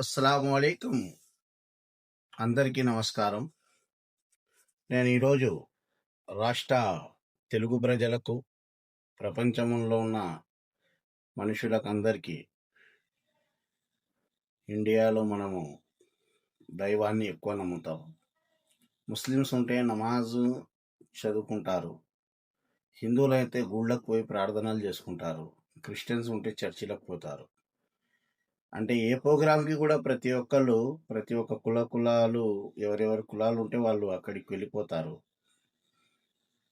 అస్సలాముఅలైకుం. అందరికీ నమస్కారం. నేను ఈరోజు రాష్ట్ర తెలుగు ప్రజలకు, ప్రపంచంలో ఉన్న మనుషులకు అందరికీ, ఇండియాలో మనము దైవాన్ని ఎక్కువ నమ్ముతాం. ముస్లిమ్స్ ఉంటే నమాజు చదువుకుంటారు, హిందువులైతే గుళ్ళకు పోయి ప్రార్థనలు చేసుకుంటారు, క్రిస్టియన్స్ ఉంటే చర్చిలకు పోతారు. అంటే ఏ ప్రోగ్రాంకి కూడా ప్రతి ఒక్క కులాలు ఎవరెవరి కులాలు ఉంటే వాళ్ళు అక్కడికి వెళ్ళిపోతారు.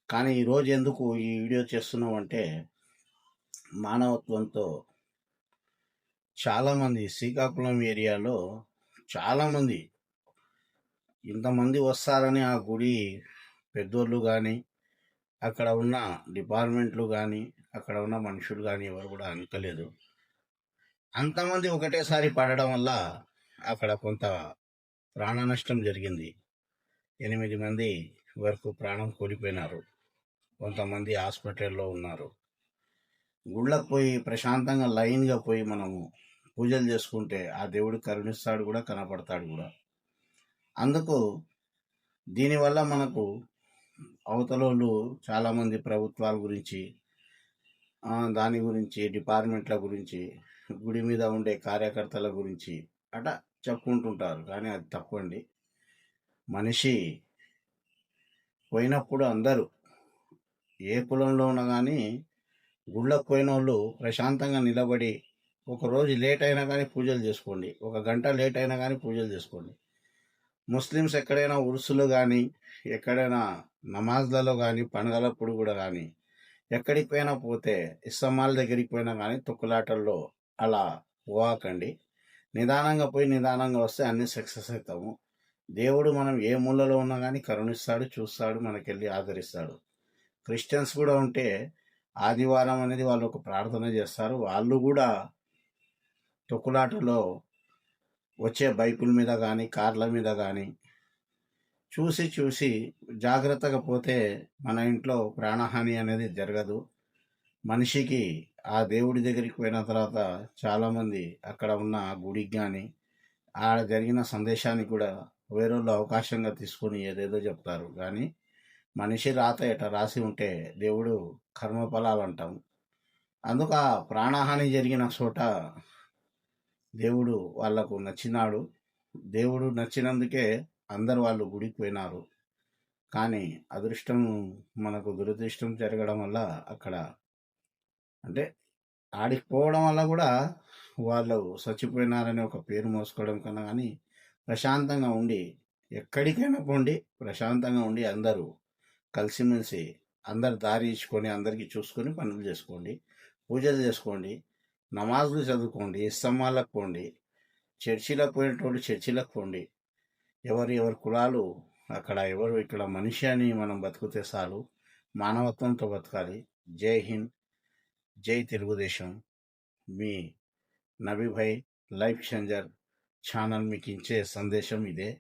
కానీ ఈరోజు ఎందుకు ఈ వీడియో చేస్తున్నామంటే, మానవత్వంతో చాలామంది శ్రీకాకుళం ఏరియాలో చాలామంది ఇంతమంది వస్తారని ఆ గుడి పెద్దోళ్ళు కానీ, అక్కడ ఉన్న డిపార్ట్మెంట్లు కానీ, అక్కడ ఉన్న మనుషులు కానీ ఎవరు కూడా అనుకోలేదు. అంతమంది ఒకటేసారి పడడం వల్ల అక్కడ కొంత ప్రాణ నష్టం జరిగింది. 8 మంది వరకు ప్రాణం కోల్పోయినారు, కొంతమంది హాస్పిటల్లో ఉన్నారు. గుళ్ళకు పోయి ప్రశాంతంగా లైన్గా పోయి మనము పూజలు చేసుకుంటే ఆ దేవుడు కరుణిస్తాడు కూడా, కనపడతాడు కూడా. అందుకు దీనివల్ల మనకు అవతలోళ్ళు చాలామంది ప్రభుత్వాల గురించి, దాని గురించి, డిపార్ట్మెంట్ల గురించి, గుడి మీద ఉండే కార్యకర్తల గురించి అట చెప్పుకుంటుంటారు. కానీ అది తప్పండి. మనిషి పోయినప్పుడు అందరూ ఏ కులంలో ఉన్నా కానీ గుళ్ళకు పోయిన వాళ్ళు ప్రశాంతంగా నిలబడి ఒకరోజు లేట్ అయినా కానీ పూజలు చేసుకోండి, 1 గంట లేట్ అయినా కానీ పూజలు చేసుకోండి. ముస్లిమ్స్ ఎక్కడైనా ఉరుసులు కానీ, ఎక్కడైనా నమాజ్లలో కానీ, పండుగలప్పుడు కూడా కానీ, ఎక్కడికి పోయినా పోతే ఇస్తమాల దగ్గరికి పోయినా కానీ తొక్కులాటల్లో అలా పోవాకండి. నిదానంగా పోయి నిదానంగా వస్తే అన్నీ సక్సెస్ అవుతాము. దేవుడు మనం ఏ మూలలో ఉన్నా కానీ కరుణిస్తాడు, చూస్తాడు, మనకెళ్ళి ఆదరిస్తాడు. క్రిస్టియన్స్ కూడా ఉంటే ఆదివారం అనేది వాళ్ళు ఒక ప్రార్థన చేస్తారు. వాళ్ళు కూడా తొక్కులాటలో వచ్చే బైకుల మీద కానీ, కార్ల మీద కానీ చూసి జాగ్రత్తగా పోతే మన ఇంట్లో ప్రాణహాని అనేది జరగదు. మనిషికి ఆ దేవుడి దగ్గరికి పోయిన తర్వాత చాలామంది అక్కడ ఉన్న గుడికి కానీ, ఆడ జరిగిన సందేశాన్ని కూడా వేరేళ్ళు అవకాశంగా తీసుకొని ఏదేదో చెప్తారు. కానీ మనిషి రాత ఎట రాసి ఉంటే దేవుడు కర్మఫలాలు అంటాం. అందుకు ఆ ప్రాణహాని జరిగిన చోట దేవుడు వాళ్లకు నచ్చినాడు. దేవుడు నచ్చినందుకే అందరు వాళ్ళు గుడికి పోయినారు. కానీ అదృష్టం మనకు దురదృష్టం జరగడం వల్ల అక్కడ అంటే ఆడికి పోవడం వల్ల కూడా వాళ్ళు చచ్చిపోయినారని ఒక పేరు మోసుకోవడం కన్నా కానీ ప్రశాంతంగా ఉండి, ఎక్కడికైనా పోండి ప్రశాంతంగా ఉండి, అందరూ కలిసిమెలిసి అందరు దారి ఇచ్చుకొని అందరికీ చూసుకొని పనులు చేసుకోండి, పూజలు చేసుకోండి, నమాజులు చదువుకోండి, ఇస్తమాలకు పోండి, చర్చిలకు పోయినటువంటి చర్చిలకు పోండి. ఎవరి కులాలు అక్కడ, ఎవరు ఇక్కడ మనిషి అని మనం బతికితే చాలు. మానవత్వంతో బతకాలి. జై హింద్, జై తెలుగుదేశం. మీ నబీభాయ్ లైఫ్ చేంజర్ ఛానల్ మీకు ఇచ్చే సందేశం ఇదే.